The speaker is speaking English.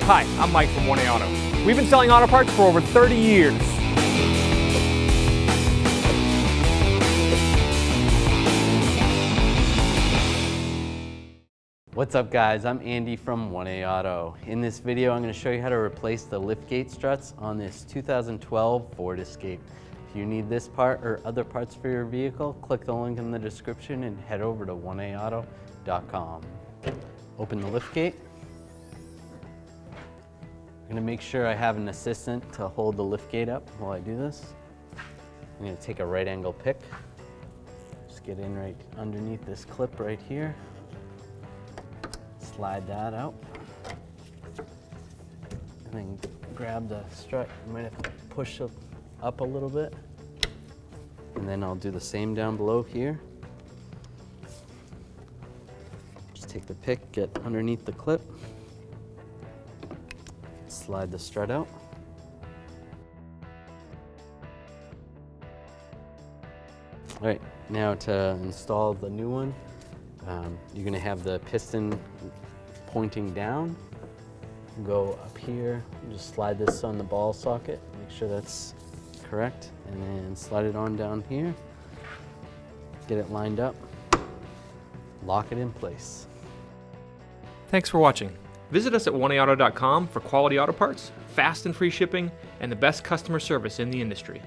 Hi, I'm Mike from 1A Auto. We've been selling auto parts for over 30 years. What's up guys, I'm Andy from 1A Auto. In this video I'm going to show you how to replace the liftgate struts on this 2012 Ford Escape. If you need this part or other parts for your vehicle, click the link in the description and head over to 1aauto.com. Open the liftgate. I'm going to make sure I have an assistant to hold the liftgate up while I do this. I'm going to take a right angle pick. Just get in right underneath this clip right here. Slide that out. And then grab the strut. You might have to push it up a little bit. And then I'll do the same down below here. Just take the pick, get underneath the clip. Slide the strut out. All right, now to install the new one, you're gonna have the piston pointing down. Go up here, just slide this on the ball socket, make sure that's correct, and then slide it on down here. Get it lined up, lock it in place. Thanks for watching. Visit us at 1aauto.com for quality auto parts, fast and free shipping, and the best customer service in the industry.